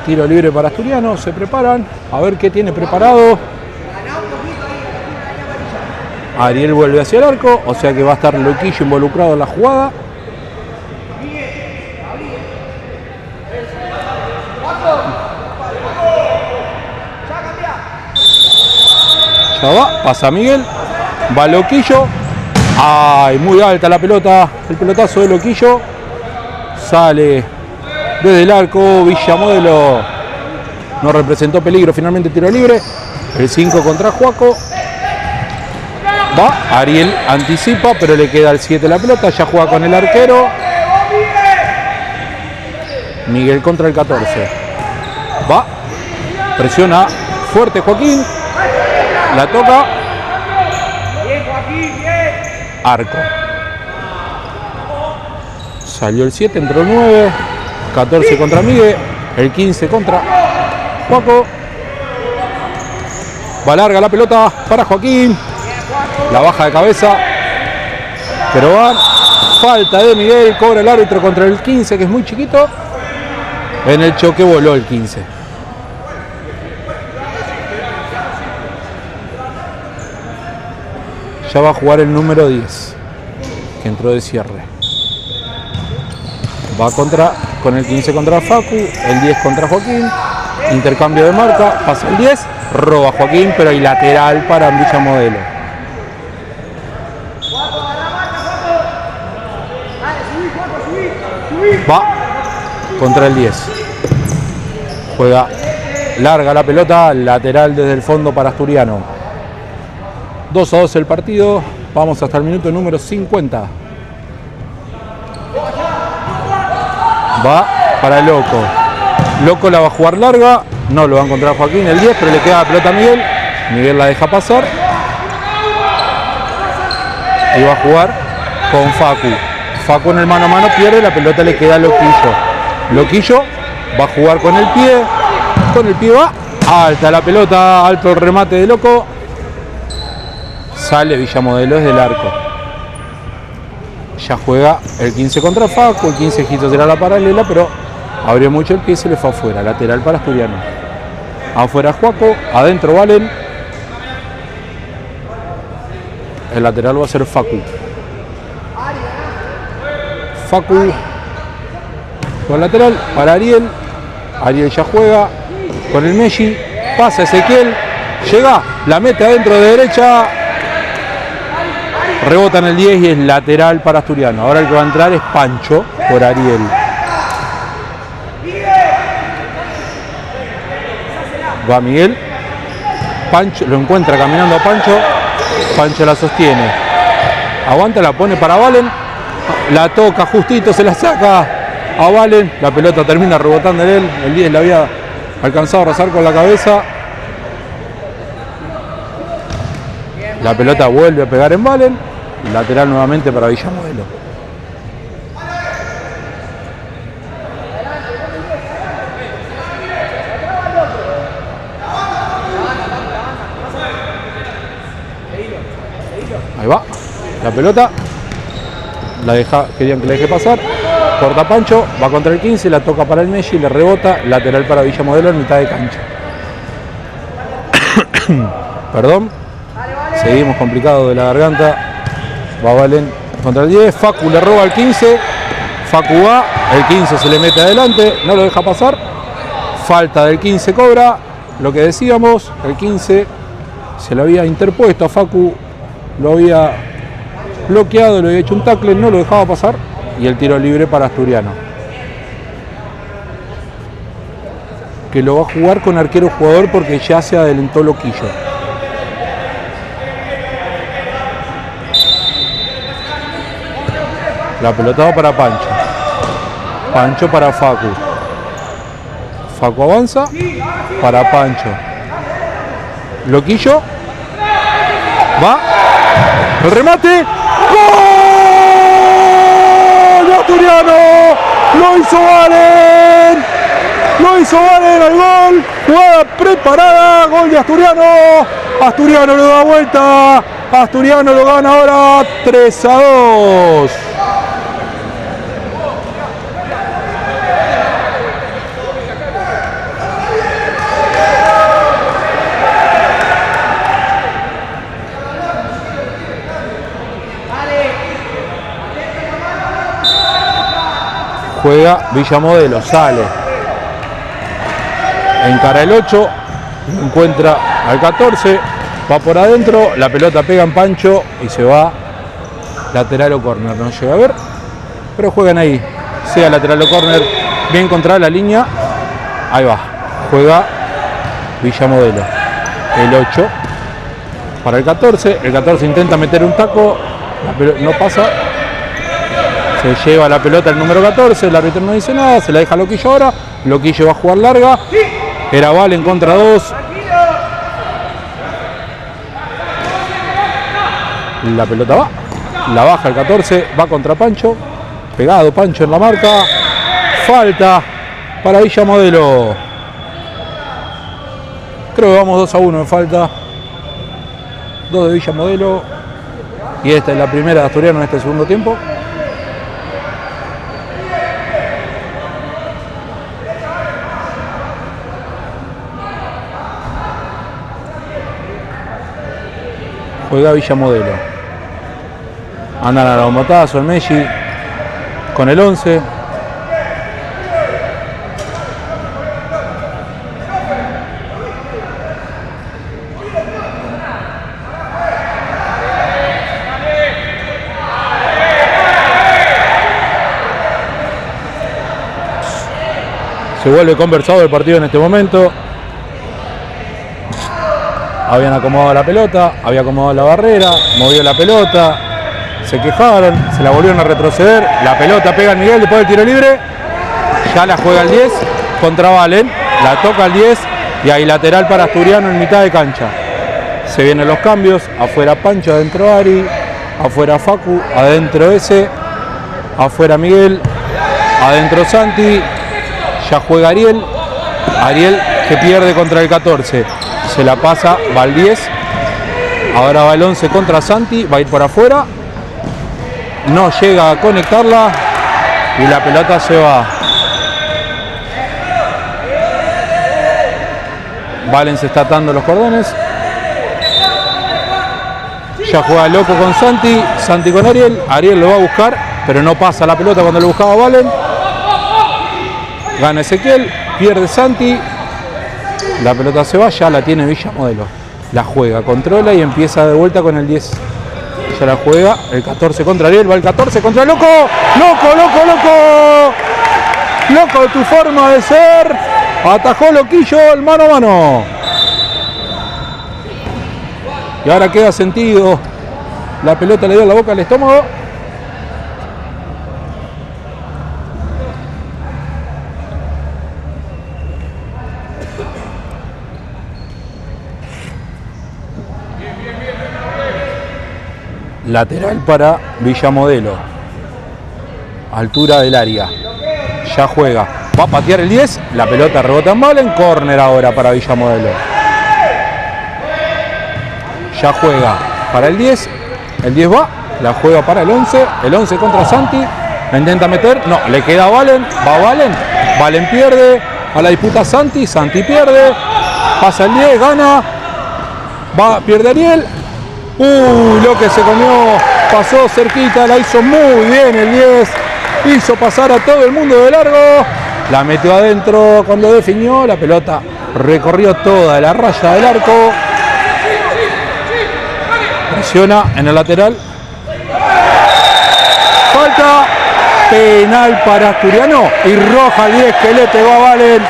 A: Tiro libre para Asturiano, se preparan. A ver qué tiene preparado. Ariel vuelve hacia el arco, o sea que va a estar Loquillo involucrado en la jugada. Ya va, pasa Miguel, va Loquillo. Ay, muy alta la pelota, el pelotazo de Loquillo. Sale desde el arco, Villamodelo no representó peligro, finalmente tiro libre. El 5 contra Juaco. Va, Ariel anticipa, pero le queda el 7 la pelota, ya juega con el arquero. Miguel contra el 14. Va, presiona fuerte Joaquín. La toca. Arco. Salió el 7, entró el 9. 14 contra Miguel. El 15 contra Juaco. Va larga la pelota para Joaquín. La baja de cabeza. Pero va. Falta de Miguel. Cobra el árbitro contra el 15, que es muy chiquito. En el choque voló el 15. Ya va a jugar el número 10, que entró de cierre. Va con el 15 contra Facu, el 10 contra Joaquín. Intercambio de marca, pasa el 10, roba Joaquín, pero hay lateral para Villamodelo. Va contra el 10. Juega larga la pelota, lateral desde el fondo para Asturiano. 2-2 el partido, vamos hasta el minuto número 50. Va para Loco. Loco la va a jugar larga, no lo va a encontrar Joaquín, el 10, pero le queda la pelota a Miguel. Miguel la deja pasar. Y va a jugar con Facu. Facu en el mano a mano pierde, la pelota le queda a Loquillo. Loquillo va a jugar con el pie va. Alta la pelota, alto el remate de Loco. Sale Villamodelo desde el arco. Ya juega el 15 contra Facu, el 15 quiso tirar la paralela, pero abrió mucho el pie y se le fue afuera. Lateral para Asturiano. Afuera Juaco, adentro Valen. El lateral va a ser Facu. Facu con lateral para Ariel. Ariel ya juega con el Messi. Pasa Ezequiel. Llega, la mete adentro de derecha. Rebota en el 10 y es lateral para Asturiano. Ahora el que va a entrar es Pancho por Ariel. Va Miguel. Pancho lo encuentra caminando a Pancho. Pancho la sostiene. Aguanta, la pone para Valen. La toca justito, se la saca a Valen. La pelota termina rebotando en él. El 10 la había alcanzado a rozar con la cabeza. La pelota vuelve a pegar en Valen. Lateral nuevamente para Villamodelo. Ahí va. La pelota. Querían que la deje pasar. Corta Pancho. Va contra el 15. La toca para el Messi. Le rebota. Lateral para Villamodelo en mitad de cancha. Perdón. Seguimos complicados de la garganta. Va Valen contra el 10. Facu le roba al 15. Facu va. El 15 se le mete adelante. No lo deja pasar. Falta del 15 cobra. Lo que decíamos. El 15 se lo había interpuesto a Facu. Lo había bloqueado. Le había hecho un tackle. No lo dejaba pasar. Y el tiro libre para Asturiano. Que lo va a jugar con arquero jugador porque ya se adelantó Loquillo. La pelota va para Pancho. Pancho para Facu. Facu avanza. Para Pancho. Loquillo. Va. El remate. ¡Gol de Asturiano! Lo hizo Valen. Lo hizo Valen al gol. Jugada preparada. Gol de Asturiano. Asturiano lo da vuelta. Asturiano lo gana ahora 3-2. Juega Villa Modelo, sale. Encara el 8, encuentra al 14, va por adentro, la pelota pega en Pancho y se va lateral o córner. No llega a ver, pero juegan ahí, sea lateral o córner, bien contra la línea. Ahí va, juega Villa Modelo, el 8 para el 14, el 14 intenta meter un taco, no pasa, se lleva la pelota el número 14, el árbitro no dice nada, se la deja a Loquillo ahora, Loquillo va a jugar larga, era Valen contra 2, la pelota va, la baja el 14, va contra Pancho, pegado Pancho en la marca, falta para Villa Modelo. Creo que vamos 2-1 en falta. 2 de Villa Modelo. Y esta es la primera de Asturiano en este segundo tiempo. Juega Villa Modelo. Andan a los motazos el Messi con el 11. Se vuelve conversado el partido en este momento. Habían acomodado la pelota, había acomodado la barrera, movió la pelota, se quejaron, se la volvieron a retroceder, la pelota pega a Miguel después del tiro libre, ya la juega el 10 contra Valen, la toca el 10 y hay lateral para Asturiano en mitad de cancha. Se vienen los cambios, afuera Pancho, adentro Ari, afuera Facu, adentro ese, afuera Miguel, adentro Santi, ya juega Ariel, Ariel que pierde contra el 14, se la pasa, va al 10, ahora va el 11 contra Santi, va a ir por afuera, no llega a conectarla y la pelota se va. Valen se está atando los cordones, ya juega Loco con Santi, Santi con Ariel, Ariel lo va a buscar, pero no pasa la pelota cuando lo buscaba Valen. Gana Ezequiel, pierde Santi, la pelota se va, ya la tiene Villa Modelo. La juega, controla y empieza de vuelta con el 10. Ya la juega, el 14 contra Ariel, va el 14 contra Loco. ¡Loco, loco, loco! ¡Loco, tu forma de ser! Atajó Loquillo el mano a mano. Y ahora queda sentido. La pelota le dio la boca al estómago. Lateral para Villa Modelo. Altura del área. Ya juega. Va a patear el 10. La pelota rebota en Valen. Córner ahora para Villa Modelo. Ya juega para el 10. El 10 va. La juega para el 11. El 11 contra Santi. La intenta meter. No, le queda a Valen. Va Valen. Valen pierde. A la disputa Santi. Santi pierde. Pasa el 10. Gana. Va, pierde Ariel. Lo que se comió, pasó cerquita, la hizo muy bien el 10, hizo pasar a todo el mundo de largo, la metió adentro cuando definió, la pelota recorrió toda la raya del arco, presiona en el lateral, falta, penal para Asturiano y roja al 10 que le pegó a Valen,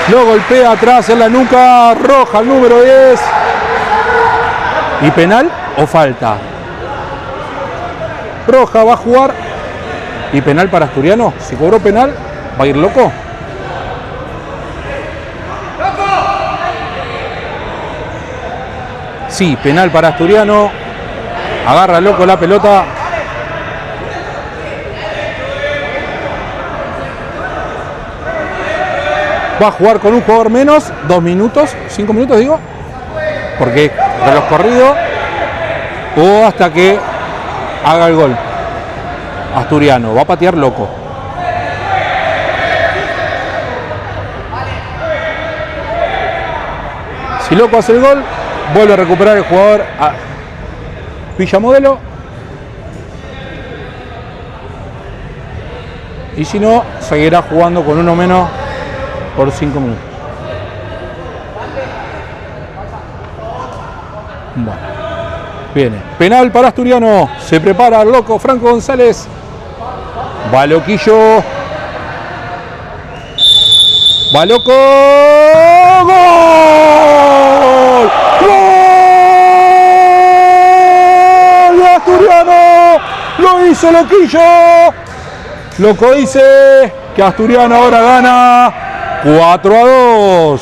A: lo golpea atrás en la nuca, roja al número 10. ¿Y penal o falta? Roja va a jugar. ¿Y penal para Asturiano? Si cobró penal, va a ir Loco. Sí, penal para Asturiano. Agarra Loco la pelota. Va a jugar con un jugador menos. 2 minutos, 5 minutos digo. Porque reloj corrido o hasta que haga el gol. Asturiano va a patear Loco. Si Loco hace el gol, vuelve a recuperar el jugador a Villa Modelo. Y si no, seguirá jugando con uno menos por 5 minutos. Bueno, viene. Penal para Asturiano. Se prepara el loco Franco González. Va Loquillo. Va Loco. ¡Gol! ¡Gol de Asturiano! Lo hizo Loquillo. Loco dice que Asturiano ahora gana 4-2.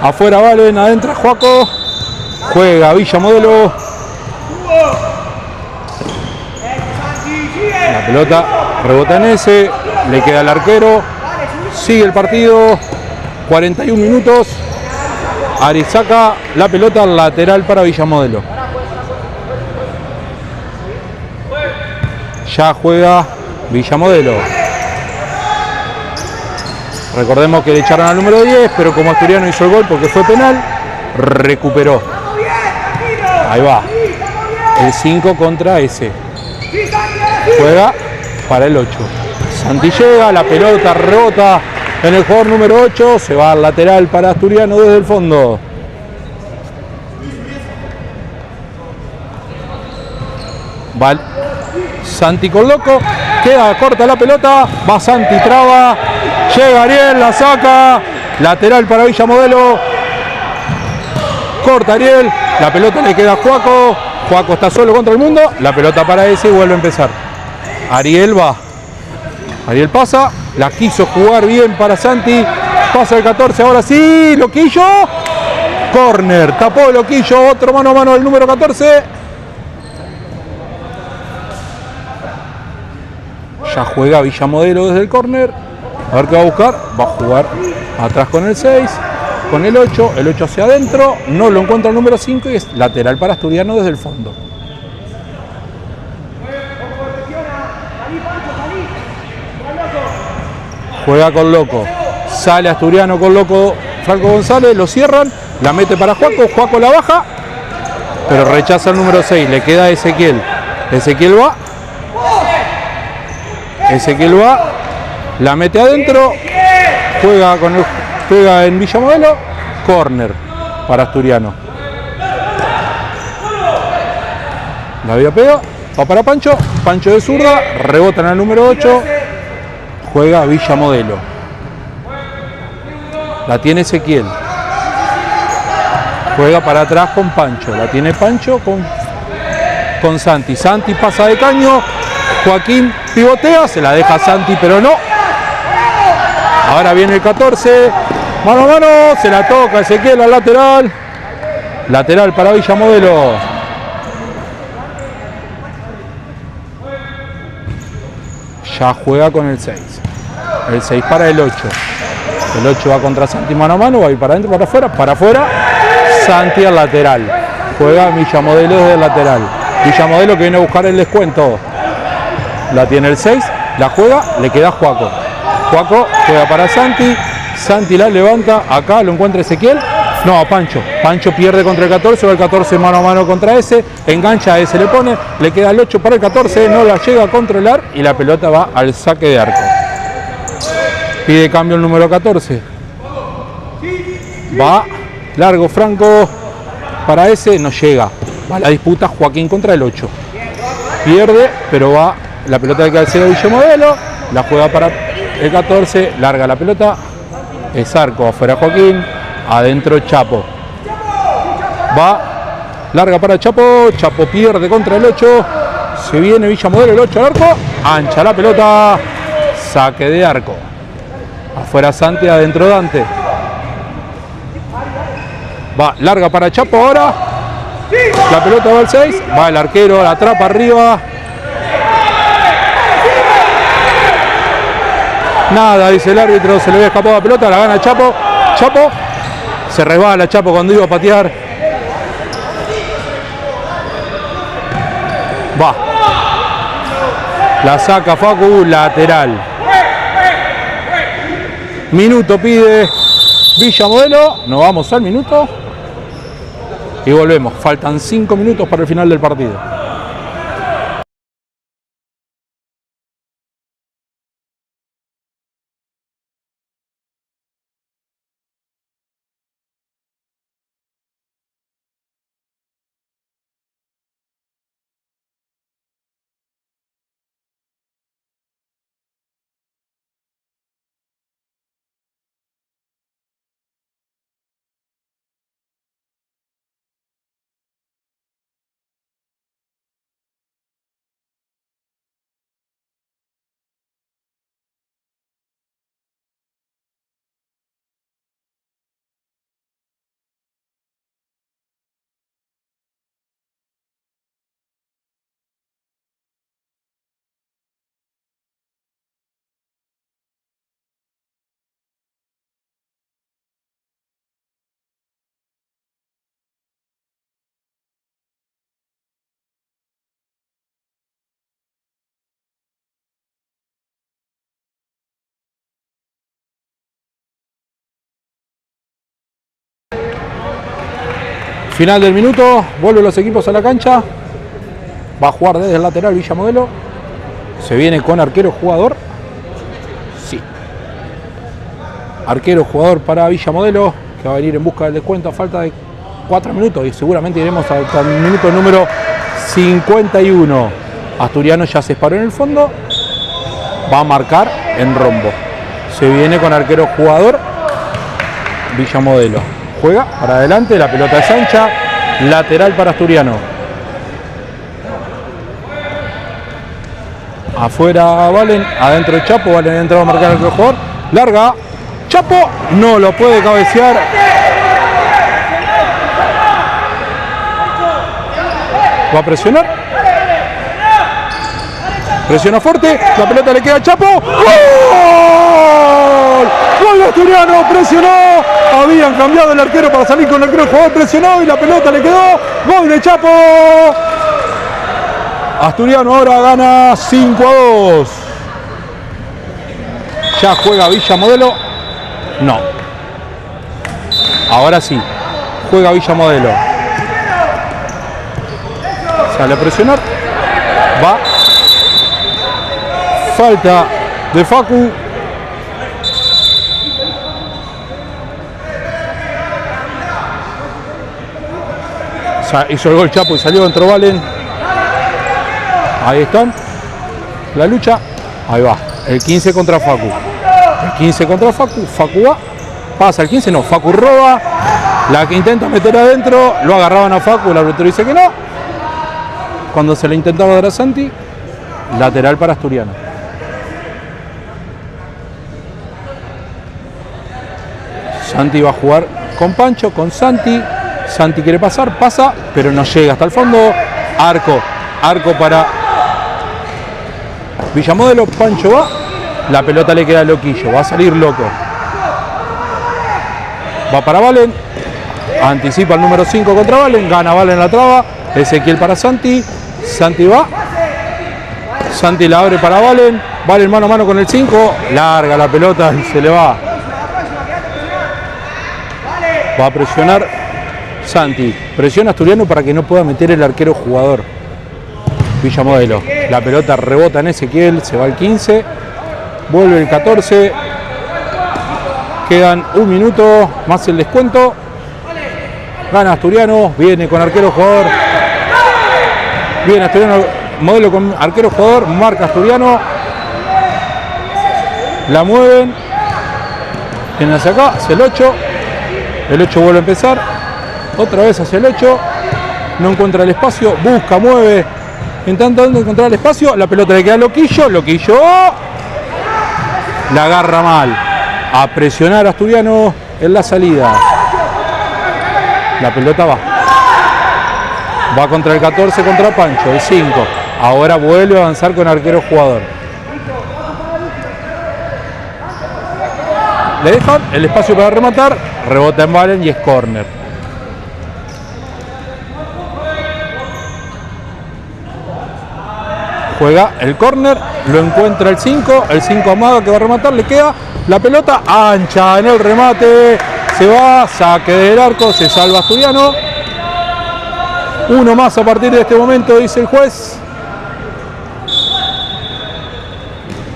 A: Afuera Valen, adentro Juaco. Juega Villa Modelo. La pelota rebota en ese. Le queda al arquero. Sigue el partido. 41 minutos. Ari saca la pelota lateral para Villa Modelo. Ya juega Villa Modelo. Recordemos que le echaron al número 10, pero como Asturiano hizo el gol porque fue penal, recuperó. Ahí va. El 5 contra ese. Juega para el 8. Santi llega, la pelota rebota en el jugador número 8. Se va al lateral para Asturiano desde el fondo. Va Santi con Loco. Queda corta la pelota. Va Santi, traba. Llega Ariel, la saca. Lateral para Villa Modelo. Corta Ariel. La pelota le queda a Juaco. Juaco está solo contra el mundo. La pelota para ese y vuelve a empezar. Ariel va. Ariel pasa. La quiso jugar bien para Santi. Pasa el 14. Ahora sí. Loquillo. Corner. Tapó Loquillo. Otro mano a mano del número 14. Ya juega Villa Modelo desde el córner. A ver qué va a buscar. Va a jugar atrás con el 6. Con el 8. El 8 hacia adentro. No lo encuentra el número 5 y es lateral para Asturiano desde el fondo. Juega con Loco. Sale Asturiano con Loco. Franco González. Lo cierran. La mete para Juaco. Juaco la baja. Pero rechaza el número 6. Le queda a Ezequiel. Ezequiel va. Ezequiel va, la mete adentro, juega en Villa Modelo, córner para Asturiano. La vía pega, va para Pancho, Pancho de zurda, rebota en el número 8, juega Villa Modelo. La tiene Ezequiel. Juega para atrás con Pancho, la tiene Pancho con Santi. Santi pasa de caño. Joaquín pivotea, se la deja Santi, pero no. Ahora viene el 14. Mano a mano, se la toca Ezequiel al lateral. Lateral para Villa Modelo. Ya juega con el 6. El 6 para el 8. El 8 va contra Santi mano a mano, va a ir para adentro, para afuera. Para afuera, Santi al lateral. Juega Villa Modelo desde el lateral. Villa Modelo que viene a buscar el descuento. La tiene el 6, la juega, le queda a Juaco. Juaco juega para Santi. Santi la levanta, acá lo encuentra Ezequiel. No, a Pancho. Pancho pierde contra el 14, va el 14 mano a mano contra ese. Engancha a ese, le pone, le queda el 8 para el 14, no la llega a controlar y la pelota va al saque de arco. Pide cambio el número 14. Va largo Franco para ese, no llega. Va la disputa Joaquín contra el 8. Pierde, pero va. La pelota le queda al 0 de Villa Modelo, la juega para el 14, larga la pelota, es arco, afuera Joaquín, adentro Chapo. Va, larga para Chapo, Chapo pierde contra el 8, se viene Villa Modelo, el 8 al arco, ancha la pelota, saque de arco. Afuera Santi, adentro Dante. Va, larga para Chapo ahora, la pelota va al 6, va el arquero, la atrapa arriba. Nada, dice el árbitro, se le había escapado la pelota, la gana Chapo. Chapo, se resbala Chapo cuando iba a patear. Va. La saca Facu, lateral. Minuto pide Villa Modelo, nos vamos al minuto. Y volvemos, faltan 5 minutos para el final del partido. Final del minuto, vuelven los equipos a la cancha. Va a jugar desde el lateral Villa Modelo. Se viene con arquero jugador. Sí. Arquero jugador para Villa Modelo, que va a venir en busca del descuento a falta de 4 minutos y seguramente iremos hasta el minuto número 51. Asturiano ya se disparó en el fondo. Va a marcar en rombo. Se viene con arquero jugador Villa Modelo. Juega para adelante, la pelota es ancha, lateral para Asturiano. Afuera Valen, adentro Chapo, Valen entrado a marcar al jugador. Larga, Chapo no lo puede cabecear. Va a presionar. Presiona fuerte, la pelota le queda a Chapo. ¡Gol! ¡Gol de Asturiano! Presionó. Habían cambiado el arquero para salir con el arquero. El jugador presionó y la pelota le quedó. ¡Gol de Chapo! Asturiano ahora gana 5-2. Ya juega Villa Modelo. No. Ahora sí. Juega Villa Modelo. Sale a presionar. Va. Falta de Facu. Hizo el gol Chapo y salió dentro Valen. Ahí están. La lucha. Ahí va. El 15 contra Facu. El 15 contra Facu. Facu va. Pasa el 15. No. Facu roba. La que intenta meter adentro. Lo agarraban a Facu. El árbitro dice que no. Cuando se le intentaba dar a Santi. Lateral para Asturiano. Santi va a jugar con Pancho, con Santi. Santi quiere pasar, pasa, pero no llega hasta el fondo. Arco para Villa Modelo. Pancho va. La pelota le queda a Loquillo. Va a salir Loco. Va para Valen. Anticipa el número 5 contra Valen. Gana Valen la traba. Ezequiel para Santi. Santi va. Santi la abre para Valen. Valen mano a mano con el 5. Larga la pelota y se le va. Va a presionar Santi. Presiona Asturiano para que no pueda meter el arquero jugador. Villa Modelo. La pelota rebota en Ezequiel. Se va el 15. Vuelve el 14. Quedan 1 minuto más el descuento. Gana Asturiano. Viene con arquero jugador. Viene Asturiano. Modelo con arquero jugador. Marca Asturiano. La mueven. Viene hacia acá. Hacia el 8. El 8 vuelve a empezar. Otra vez hacia el 8. No encuentra el espacio. Busca, mueve. Intentando encontrar el espacio. La pelota le queda a Loquillo. Loquillo. La agarra mal. A presionar a Asturiano en la salida. La pelota va. Va contra el 14, contra Pancho. El 5. Ahora vuelve a avanzar con arquero jugador. Le dejan el espacio para rematar. Rebota en Valen y es córner. Juega el córner. Lo encuentra el 5. El 5 Amado que va a rematar. Le queda la pelota ancha en el remate. Se va. Saque del arco. Se salva Asturiano. 1 más a partir de este momento, dice el juez.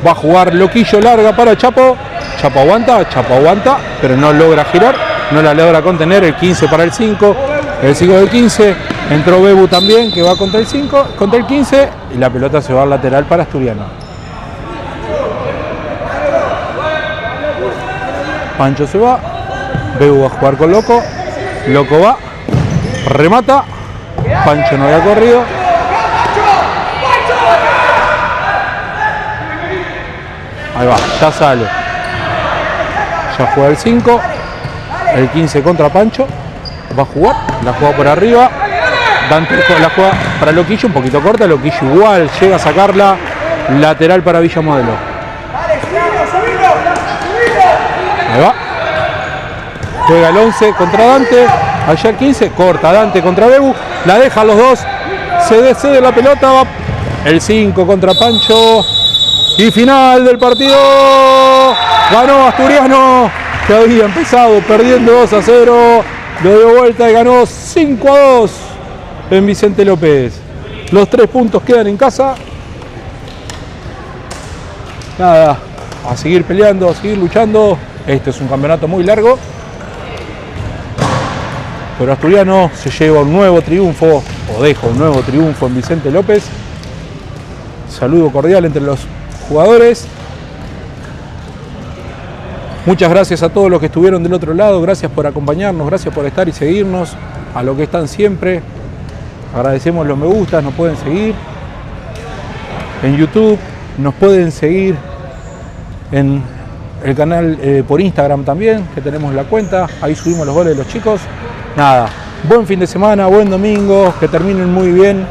A: Va a jugar Loquillo, larga para Chapo. Chapo aguanta, pero no logra girar, no la logra contener. El 15 para el 5, el 5 del 15. Entró Bebu también, que va contra el 5, contra el 15. Y la pelota se va al lateral para Asturiano. Pancho se va. Bebu va a jugar con Loco. Loco va. Remata. Pancho no había corrido. Ahí va, ya sale. Ya juega el 5. El 15 contra Pancho. Va a jugar. La juega por arriba. Dante la juega para Loquillo. Un poquito corta. Loquillo igual llega a sacarla. Lateral para Villa Modelo. Ahí va. Juega el 11 contra Dante. Allá el 15. Corta Dante contra Bebu. La deja a los dos. Se decide la pelota. Va el 5 contra Pancho. Y final del partido. Ganó Asturiano, que había empezado perdiendo 2-0. lo dio vuelta y ganó 5-2 en Vicente López. Los 3 puntos quedan en casa. Nada, a seguir peleando, a seguir luchando. Este es un campeonato muy largo. Pero Asturiano se lleva un nuevo triunfo, o deja un nuevo triunfo en Vicente López. Saludo cordial entre los jugadores. Muchas gracias a todos los que estuvieron del otro lado. Gracias por acompañarnos, gracias por estar y seguirnos. A los que están siempre. Agradecemos los me gustas, nos pueden seguir en YouTube, nos pueden seguir en el canal por Instagram también, que tenemos la cuenta. Ahí subimos los goles de los chicos. Nada, buen fin de semana, buen domingo, que terminen muy bien.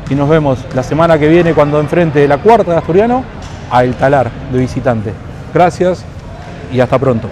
A: Y nos vemos la semana que viene cuando enfrente la cuarta de Asturiano a El Talar de visitante. Gracias y hasta pronto.